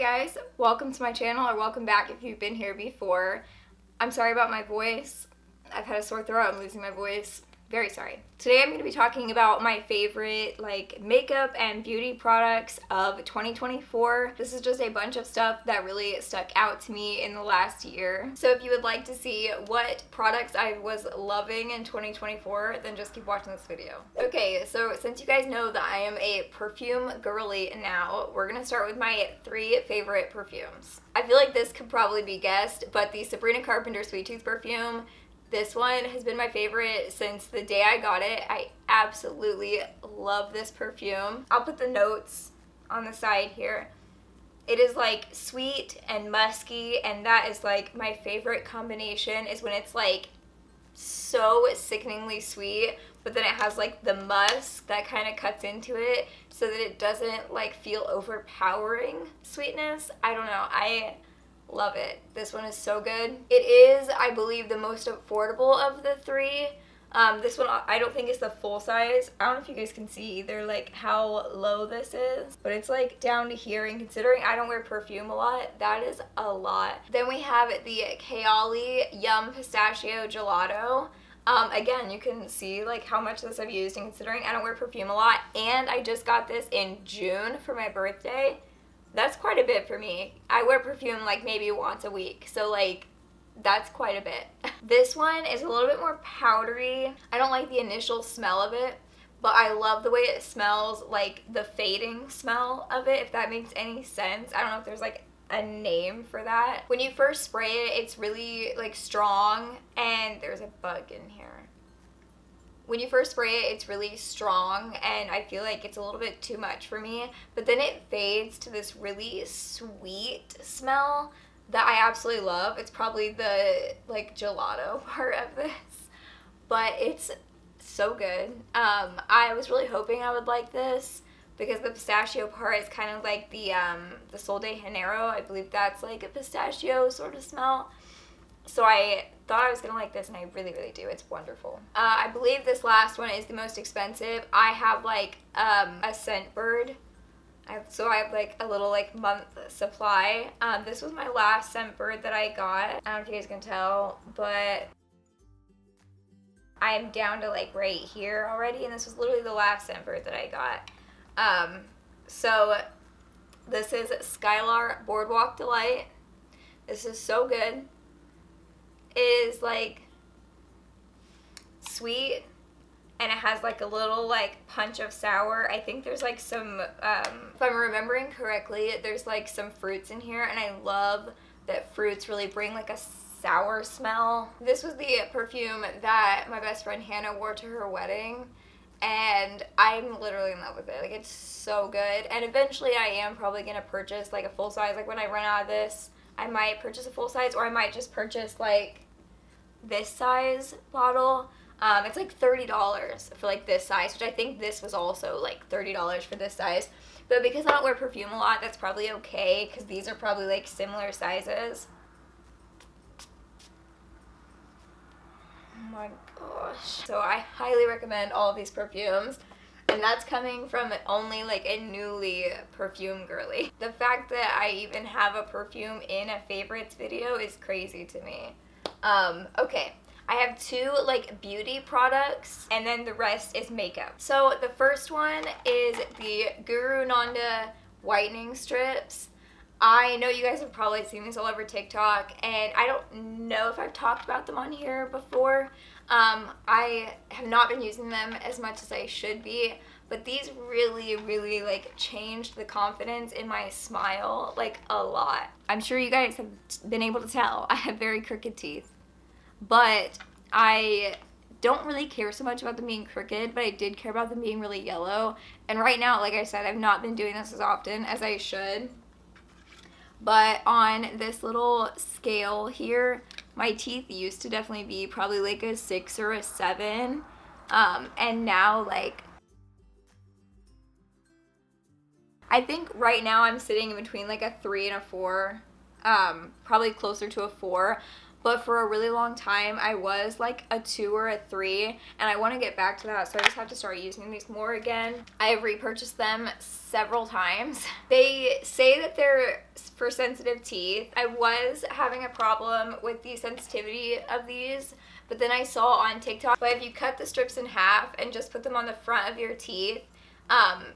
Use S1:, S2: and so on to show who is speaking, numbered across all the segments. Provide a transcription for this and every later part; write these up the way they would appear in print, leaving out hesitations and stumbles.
S1: guys, welcome to my channel, or welcome back if you've been here before. I'm sorry about my voice. I've had a sore throat. I'm losing my voice. Very sorry. Today I'm going to be talking about my favorite makeup and beauty products of 2024. This is just a bunch of stuff that really stuck out to me in the last year. So if you would like to see what products I was loving in 2024, then just keep watching this video. Okay, so since you guys know that I am a perfume girly now, we're going to start with my 3 favorite perfumes. I feel like this could probably be guessed, but the Sabrina Carpenter Sweet Tooth perfume, this one has been my favorite since the day I got it. I absolutely love this perfume. I'll put the notes on the side here. It is like sweet and musky, and that is like my favorite combination, is when it's like so sickeningly sweet, but then it has like the musk that kind of cuts into it so that it doesn't like feel overpowering sweetness. I don't know. I love it. This one is so good. It is, I believe, the most affordable of the 3. This one, I don't think is the full size. I don't know if you guys can see either like how low this is, but it's like down to here, and considering I don't wear perfume a lot, that is a lot. Then we have the Kayali Yum Pistachio Gelato. Again, you can see like how much of this I've used, and considering I don't wear perfume a lot, and I just got this in June for my birthday, that's quite a bit for me. I wear perfume like maybe once a week, so like that's quite a bit. This one is a little bit more powdery. I don't like the initial smell of it, but I love the way it smells, like the fading smell of it, if that makes any sense. I don't know if there's like a name for that. When you first spray it, it's really like strong, and there's a bug in here. When you first spray it, it's really strong, and I feel like it's a little bit too much for me, but then it fades to this really sweet smell that I absolutely love. It's probably the like gelato part of this, but it's so good. I was really hoping I would like this because the pistachio part is kind of like the Sol de Janeiro. I believe that's like a pistachio sort of smell. So I thought I was going to like this, and I really, really do. It's wonderful. I believe this last one is the most expensive. I have like a Scentbird. So I have like a little like month supply. This was my last Scentbird that I got. I don't know if you guys can tell, but I'm down to like right here already, and this was literally the last Scentbird that I got. So this is Skylar Boardwalk Delight. This is so good. It is like sweet, and it has like a little like punch of sour. I think there's like some, if I'm remembering correctly, there's like some fruits in here, and I love that fruits really bring like a sour smell. This was the perfume that my best friend Hannah wore to her wedding, and I'm literally in love with it. Like, it's so good. And eventually I am probably gonna purchase like a full size. Like when I run out of this, I might purchase a full size, or I might just purchase like this size bottle. It's like $30 for like this size, which I think this was also like $30 for this size. But because I don't wear perfume a lot, that's probably okay, because these are probably like similar sizes. Oh my gosh. So I highly recommend all of these perfumes. And that's coming from only like a newly perfume girly. The fact that I even have a perfume in a favorites video is crazy to me. Okay, I have 2 like beauty products, and then the rest is makeup. So the first one is the Guru Nanda whitening strips. I know you guys have probably seen these all over TikTok, and I don't know if I've talked about them on here before. I have not been using them as much as I should be, but these really, really like changed the confidence in my smile like a lot. I'm sure you guys have been able to tell I have very crooked teeth, but I don't really care so much about them being crooked, but I did care about them being really yellow. And right now, like I said, I've not been doing this as often as I should. But on this little scale here, my teeth used to definitely be probably like a 6 or a 7. And now like, I think right now I'm sitting in between like a 3 and a 4, probably closer to a 4. But for a really long time, I was like a 2 or a 3, and I want to get back to that, so I just have to start using these more again. I have repurchased them several times. They say that they're for sensitive teeth. I was having a problem with the sensitivity of these, but then I saw on TikTok, but if you cut the strips in half and just put them on the front of your teeth,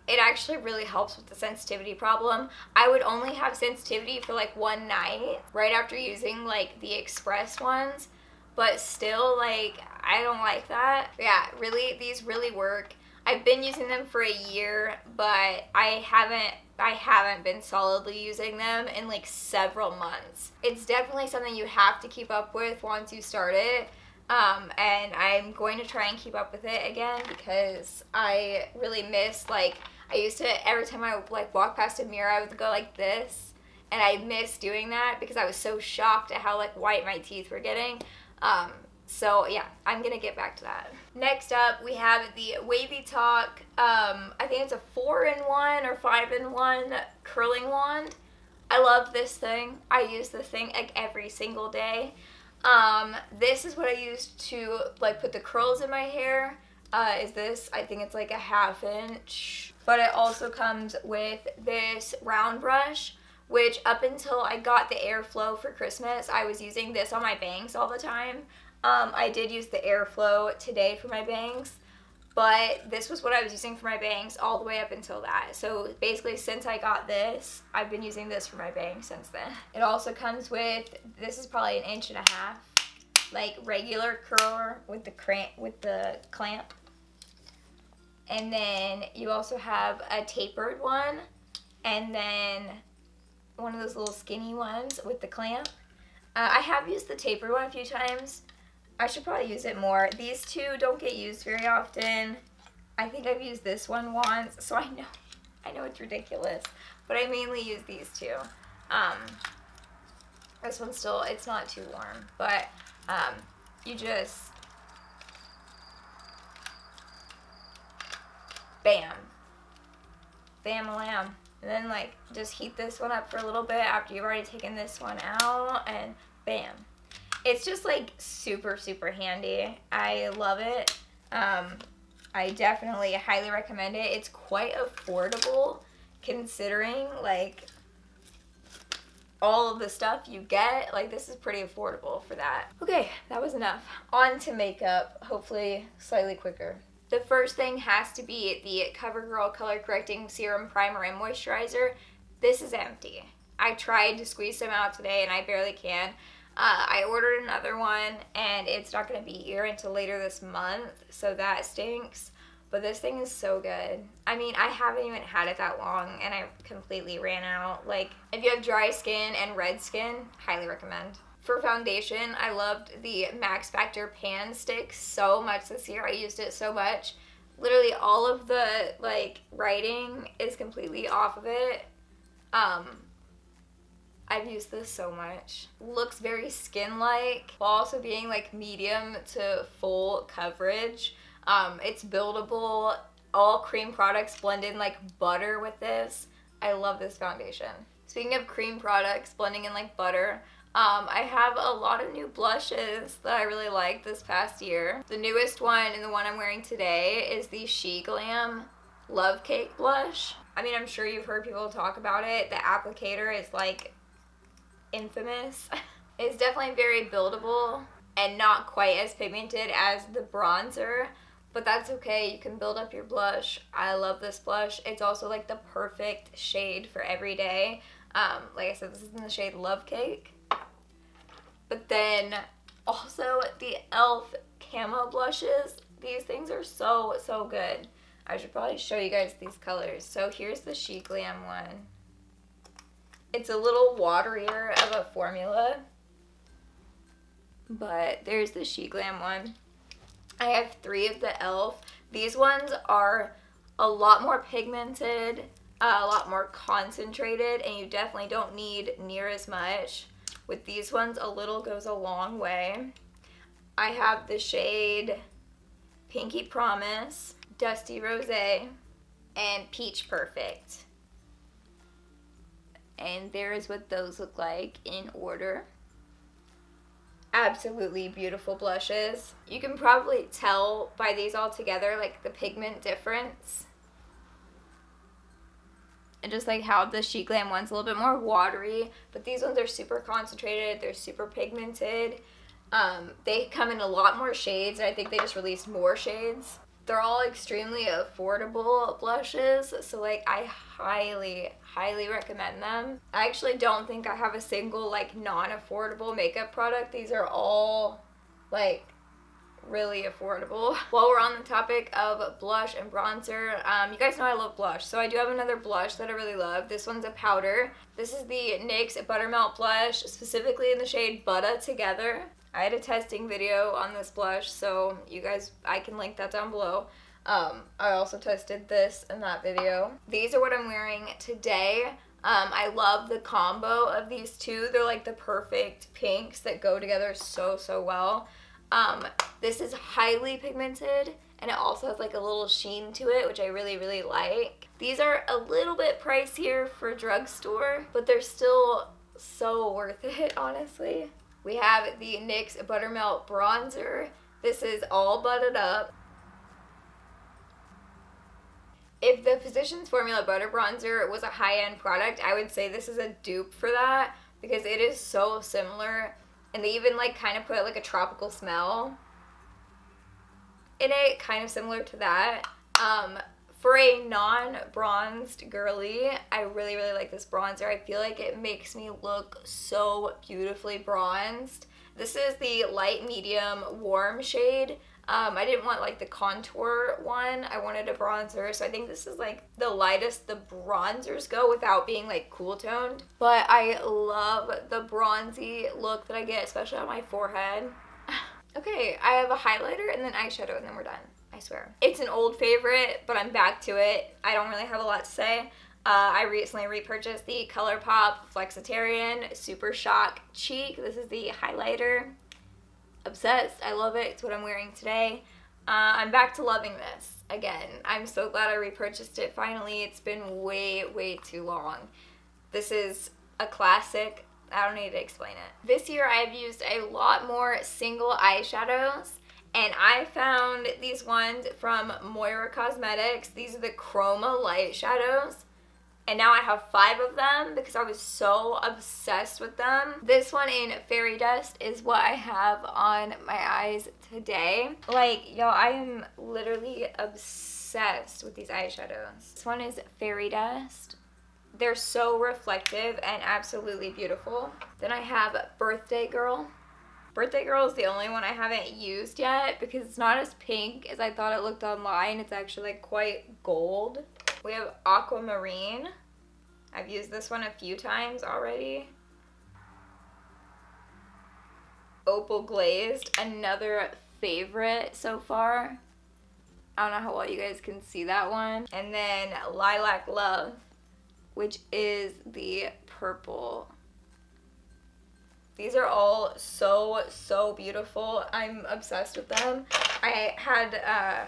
S1: it actually really helps with the sensitivity problem. I would only have sensitivity for like one night right after using like the express ones, but still, like, I don't like that. Yeah, really, these really work. I've been using them for a year, but I haven't been solidly using them in like several months. It's definitely something you have to keep up with once you start it. And I'm going to try and keep up with it again because I really miss, like, I used to, every time I would like walk past a mirror, I would go like this, and I miss doing that because I was so shocked at how like white my teeth were getting. So yeah, I'm gonna get back to that. Next up, we have the Wavy Talk, I think it's a 4-in-1 or 5-in-1 curling wand. I love this thing. I use this thing like every single day. This is what I use to like put the curls in my hair. Is this, I think it's like a 1/2 inch. But it also comes with this round brush, which up until I got the Airflow for Christmas, I was using this on my bangs all the time. I did use the Airflow today for my bangs, but this was what I was using for my bangs all the way up until that. So basically, since I got this, I've been using this for my bangs since then. It also comes with, this is probably 1.5 inches, like regular curler with the clamp. And then you also have a tapered one, and then one of those little skinny ones with the clamp. I have used the tapered one a few times. I should probably use it more. These two don't get used very often. I think I've used this one once, so I know it's ridiculous, but I mainly use these two. This one's still, it's not too warm, but you just bam, bam-a-lam. And then like just heat this one up for a little bit after you've already taken this one out, and bam. It's just like super, super handy. I love it. I definitely highly recommend it. It's quite affordable considering like all of the stuff you get. Like, this is pretty affordable for that. Okay, that was enough. On to makeup, hopefully slightly quicker. The first thing has to be the CoverGirl Color Correcting Serum Primer and Moisturizer. This is empty. I tried to squeeze some out today and I barely can. I ordered another one and it's not going to be here until later this month, so that stinks. But this thing is so good. I mean, I haven't even had it that long and I completely ran out. Like, if you have dry skin and red skin, highly recommend. For foundation, I loved the Max Factor Pan Stick so much this year. I used it so much. Literally all of the, like, writing is completely off of it. I've used this so much. Looks very skin-like while also being like medium to full coverage. It's buildable. All cream products blend in like butter with this. I love this foundation. Speaking of cream products blending in like butter, I have a lot of new blushes that I really like this past year. The newest one, and the one I'm wearing today, is the She Glam Love Cake blush. I mean, I'm sure you've heard people talk about it. The applicator is like infamous. It's definitely very buildable and not quite as pigmented as the bronzer, but that's okay. You can build up your blush. I love this blush. It's also like the perfect shade for every day. Like I said, this is in the shade Love Cake. But then also the e.l.f. Camo blushes. These things are so, so good. I should probably show you guys these colors. So here's the She Glam one. It's a little waterier of a formula, but there's the She Glam one. I have 3 of the e.l.f. These ones are a lot more pigmented, a lot more concentrated, and you definitely don't need near as much. With these ones, a little goes a long way. I have the shade Pinky Promise, Dusty Rosé, and Peach Perfect. And there is what those look like in order. Absolutely beautiful blushes. You can probably tell by these all together, like the pigment difference. and just like how the Chic Glam one's a little bit more watery, but these ones are super concentrated, they're super pigmented. They come in a lot more shades, and I think they just released more shades. They're all extremely affordable blushes, so like I highly recommend them. I actually don't think I have a single like non-affordable makeup product. These are all like really affordable. While we're on the topic of blush and bronzer, you guys know I love blush, so I do have another blush that I really love. This one's a powder. This is the NYX Buttermelt blush, specifically in the shade Butta Together. I had a testing video on this blush, so you guys, I can link that down below. I also tested this in that video. These are what I'm wearing today. I love the combo of these two. They're like the perfect pinks that go together so well. This is highly pigmented, and it also has like a little sheen to it, which I really like. These are a little bit pricier for drugstore, but they're still so worth it, honestly. We have the NYX Buttermelt Bronzer. This is all butted up. If the Physicians Formula Butter Bronzer was a high-end product, I would say this is a dupe for that, because it is so similar, and they even like kind of put like a tropical smell in it, kind of similar to that. For a non-bronzed girly, I really like this bronzer. I feel like it makes me look so beautifully bronzed. This is the light medium warm shade. I didn't want like the contour one. I wanted a bronzer, so I think this is like the lightest the bronzers go without being like cool toned. But I love the bronzy look that I get, especially on my forehead. Okay, I have a highlighter and then eyeshadow, and then we're done. I swear. It's an old favorite, but I'm back to it. I don't really have a lot to say. I recently repurchased the ColourPop Flexitarian Super Shock Cheek. This is the highlighter. Obsessed. I love it. It's what I'm wearing today. I'm back to loving this again. I'm so glad I repurchased it finally. It's been way too long. This is a classic. I don't need to explain it. This year I have used a lot more single eyeshadows, and I found these ones from Moira Cosmetics. These are the Chroma Light Shadows, and now I have 5 of them because I was so obsessed with them. This one in Fairy Dust is what I have on my eyes today. Like, y'all, I am literally obsessed with these eyeshadows. This one is Fairy Dust. They're so reflective and absolutely beautiful. Then I have Birthday Girl. Birthday Girl is the only one I haven't used yet because it's not as pink as I thought it looked online. It's actually like quite gold. We have Aquamarine. I've used this one a few times already. Opal Glazed, another favorite so far. I don't know how well you guys can see that one. And then Lilac Love, which is the purple. These are all so beautiful. I'm obsessed with them. I had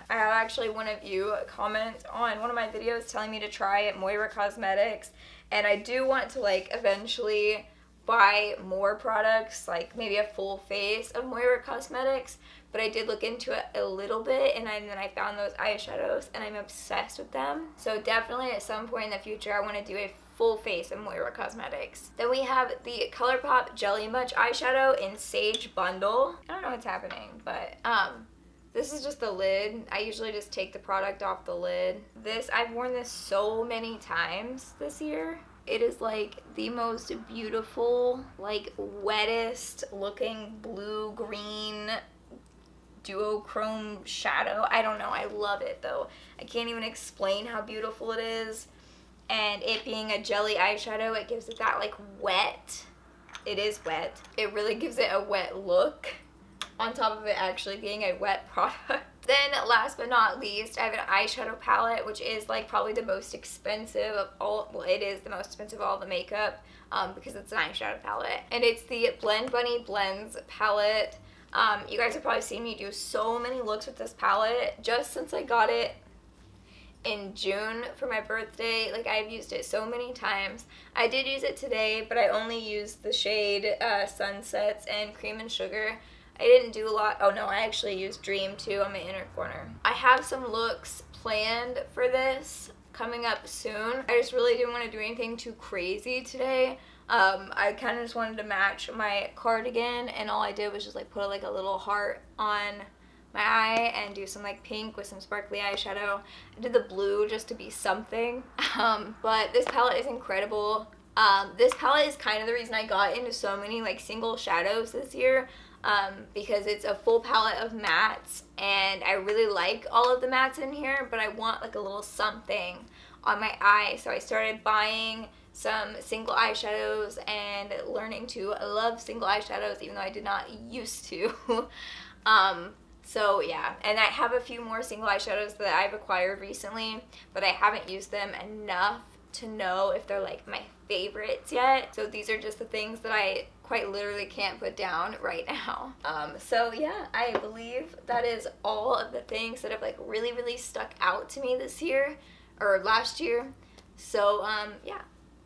S1: actually one of you comment on one of my videos telling me to try at Moira Cosmetics, and I do want to like eventually buy more products, like maybe a full face of Moira Cosmetics, but I did look into it a little bit, and then I found those eyeshadows, and I'm obsessed with them. So definitely at some point in the future, I want to do a full face of Moira Cosmetics. Then we have the ColourPop Jelly Much eyeshadow in Sage Bundle. I don't know what's happening, but this is just the lid. I usually just take the product off the lid. I've worn this so many times this year. It is like the most beautiful, like wettest looking blue-green duochrome shadow. I don't know. I love it though. I can't even explain how beautiful it is. And it being a jelly eyeshadow, it gives it that like wet. It is wet. It really gives it a wet look on top of it actually being a wet product. Then last but not least, I have an eyeshadow palette, which is like probably the most expensive of all. Well, it is the most expensive of all the makeup because it's an eyeshadow palette. And it's the Blend Bunny Blends palette. You guys have probably seen me do so many looks with this palette just since I got it in June for my birthday. Like, I've used it so many times. I did use it today, but I only used the shade Sunsets and Cream and Sugar. I didn't do a lot. Oh no, I actually used Dream too on my inner corner. I have some looks planned for this, coming up soon. I just really didn't want to do anything too crazy today. I kind of just wanted to match my cardigan, and all I did was just like put like a little heart on my eye and do some like pink with some sparkly eyeshadow. I did the blue just to be something. But this palette is incredible. This palette is kind of the reason I got into so many like single shadows this year, because it's a full palette of mattes, and I really like all of the mattes in here, but I want like a little something on my eye. So I started buying some single eyeshadows and learning to love single eyeshadows, even though I did not used to. So yeah, and I have a few more single eyeshadows that I've acquired recently, but I haven't used them enough to know if they're like my favorites yet. So these are just the things that I quite literally can't put down right now. So yeah, I believe that is all of the things that have like really stuck out to me this year or last year. So yeah,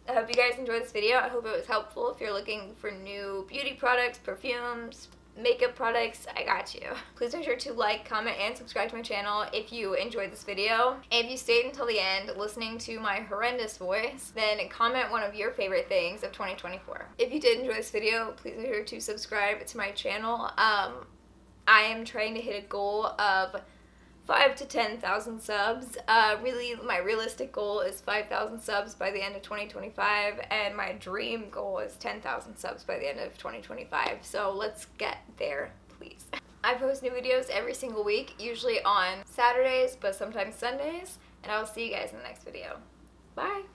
S1: I hope you guys enjoyed this video. I hope it was helpful. If you're looking for new beauty products, perfumes, makeup products, I got you. Please make sure to like, comment, and subscribe to my channel if you enjoyed this video. And if you stayed until the end listening to my horrendous voice, then comment one of your favorite things of 2024. If you did enjoy this video, please make sure to subscribe to my channel. I am trying to hit a goal of 5,000 to 10,000 subs. Really, my realistic goal is 5,000 subs by the end of 2025, and my dream goal is 10,000 subs by the end of 2025. So let's get there, please. I post new videos every single week, usually on Saturdays, but sometimes Sundays, and I will see you guys in the next video. Bye!